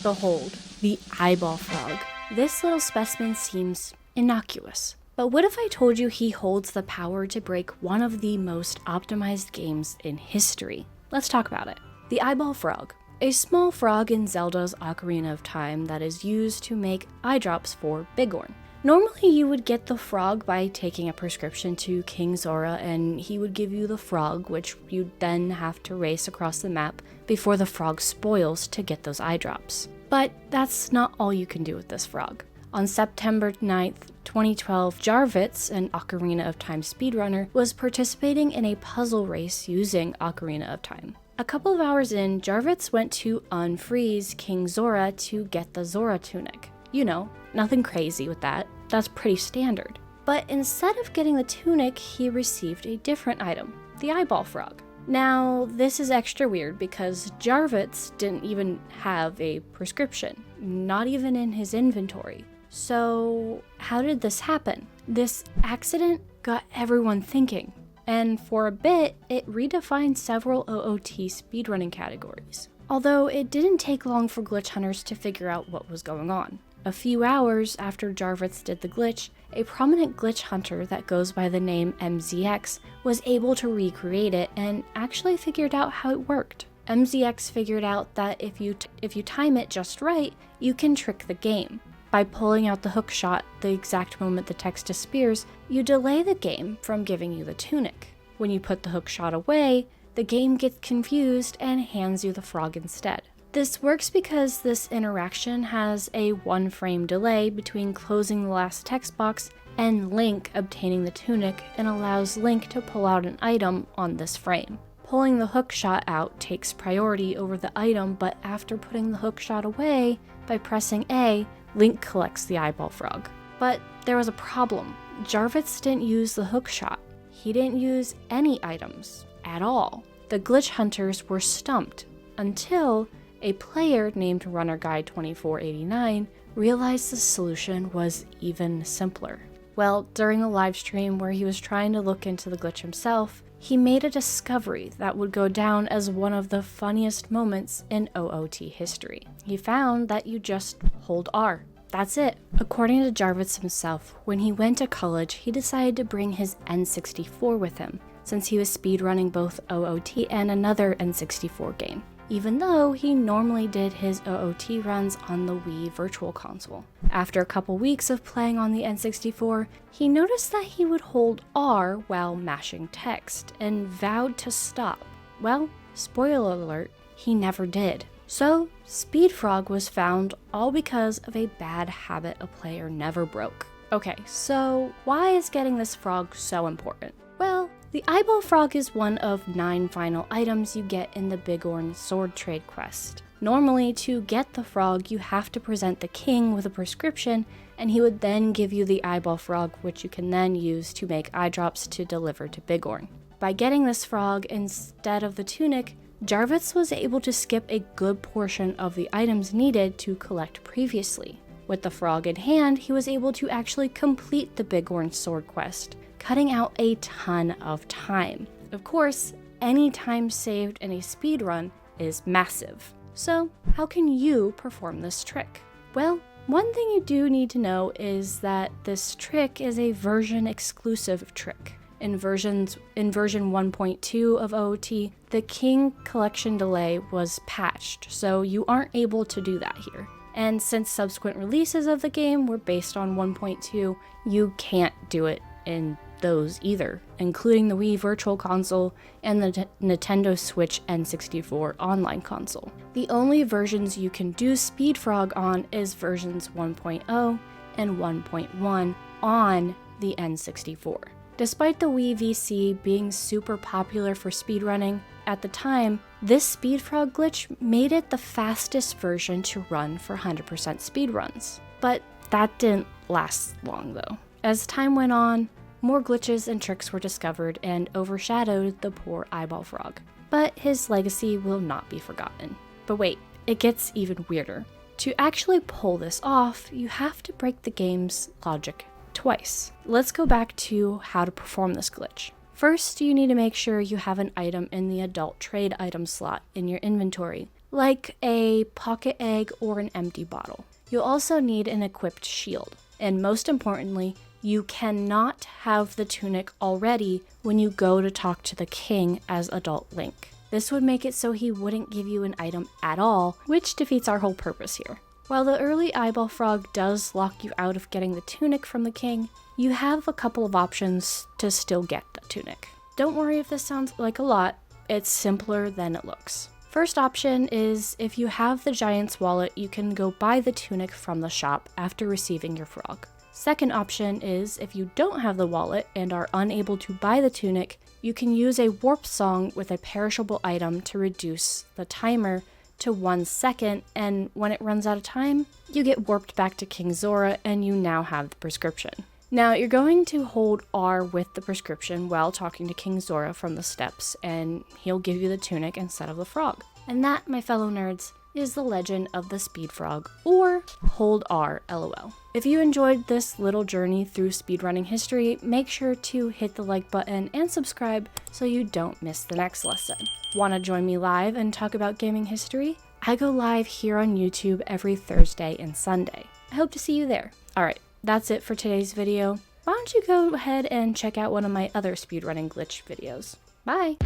Behold, the eyeball frog. This little specimen seems innocuous. But what if I told you he holds the power to break one of the most optimized games in history? Let's talk about it. The eyeball frog. A small frog in Zelda's Ocarina of Time that is used to make eye drops for Bigorn. Normally you would get the frog by taking a prescription to King Zora and he would give you the frog, which you'd then have to race across the map before the frog spoils to get those eye drops. But that's not all you can do with this frog. On September 9th, 2012, Jarvitz, an Ocarina of Time speedrunner, was participating in a puzzle race using Ocarina of Time. A couple of hours in, Jarvitz went to unfreeze King Zora to get the Zora tunic. You know, nothing crazy with that. That's pretty standard. But instead of getting the tunic, he received a different item, the eyeball frog. Now, this is extra weird because Jarvitz didn't even have a prescription, not even in his inventory. So, how did this happen? This accident got everyone thinking, and for a bit, it redefined several OOT speedrunning categories. Although it didn't take long for glitch hunters to figure out what was going on. A few hours after Jarvitz did the glitch, a prominent glitch hunter that goes by the name MZX was able to recreate it and actually figured out how it worked. MZX figured out that if you time it just right, you can trick the game. By pulling out the hook shot the exact moment the text disappears, you delay the game from giving you the tunic. When you put the hook shot away, the game gets confused and hands you the frog instead. This works because this interaction has a 1-frame delay between closing the last text box and Link obtaining the tunic and allows Link to pull out an item on this frame. Pulling the hook shot out takes priority over the item, but after putting the hook shot away, by pressing A, Link collects the eyeball frog. But there was a problem. Jarvitz didn't use the hook shot. He didn't use any items at all. The glitch hunters were stumped until a player named RunnerGuy2489 realized the solution was even simpler. Well, during a live stream where he was trying to look into the glitch himself, he made a discovery that would go down as one of the funniest moments in OOT history. He found that you just hold R. That's it. According to Jarvitz himself, when he went to college, he decided to bring his N64 with him, since he was speedrunning both OOT and another N64 game, even though he normally did his OOT runs on the Wii Virtual Console. After a couple weeks of playing on the N64, he noticed that he would hold R while mashing text, and vowed to stop. Well, spoiler alert, he never did. So, Speedfrog was found all because of a bad habit a player never broke. Okay, so why is getting this frog so important? Well, the eyeball frog is one of 9 final items you get in the Bigorn sword trade quest. Normally, to get the frog, you have to present the king with a prescription, and he would then give you the eyeball frog, which you can then use to make eye drops to deliver to Bigorn. By getting this frog instead of the tunic, Jarvitz was able to skip a good portion of the items needed to collect previously. With the frog in hand, he was able to actually complete the Bigorn sword quest, cutting out a ton of time. Of course, any time saved in a speedrun is massive. So, how can you perform this trick? Well, one thing you do need to know is that this trick is a version exclusive trick. In version 1.2 of OOT, the King collection delay was patched, so you aren't able to do that here. And since subsequent releases of the game were based on 1.2, you can't do it in those either, including the Wii Virtual Console and the Nintendo Switch N64 online console. The only versions you can do Speedfrog on is versions 1.0 and 1.1 on the N64. Despite the Wii VC being super popular for speedrunning, at the time, this Speedfrog glitch made it the fastest version to run for 100% speedruns. But that didn't last long though. As time went on, more glitches and tricks were discovered and overshadowed the poor eyeball frog. But his legacy will not be forgotten. But wait, it gets even weirder. To actually pull this off, you have to break the game's logic twice. Let's go back to how to perform this glitch. First, you need to make sure you have an item in the adult trade item slot in your inventory, like a pocket egg or an empty bottle. You'll also need an equipped shield, and most importantly, you cannot have the tunic already when you go to talk to the king as adult Link. This would make it so he wouldn't give you an item at all, which defeats our whole purpose here. While the early eyeball frog does lock you out of getting the tunic from the king, you have a couple of options to still get the tunic. Don't worry if this sounds like a lot, it's simpler than it looks. First option is if you have the giant's wallet, you can go buy the tunic from the shop after receiving your frog. Second option is if you don't have the wallet and are unable to buy the tunic, you can use a warp song with a perishable item to reduce the timer to 1 second, and when it runs out of time, you get warped back to King Zora and you now have the prescription. Now you're going to hold R with the prescription while talking to King Zora from the steps, and he'll give you the tunic instead of the frog. And that, my fellow nerds, is the Legend of the Speed Frog, or Hold R, LOL. If you enjoyed this little journey through speedrunning history, make sure to hit the like button and subscribe so you don't miss the next lesson. Want to join me live and talk about gaming history? I go live here on YouTube every Thursday and Sunday. I hope to see you there. Alright, that's it for today's video. Why don't you go ahead and check out one of my other speedrunning glitch videos. Bye!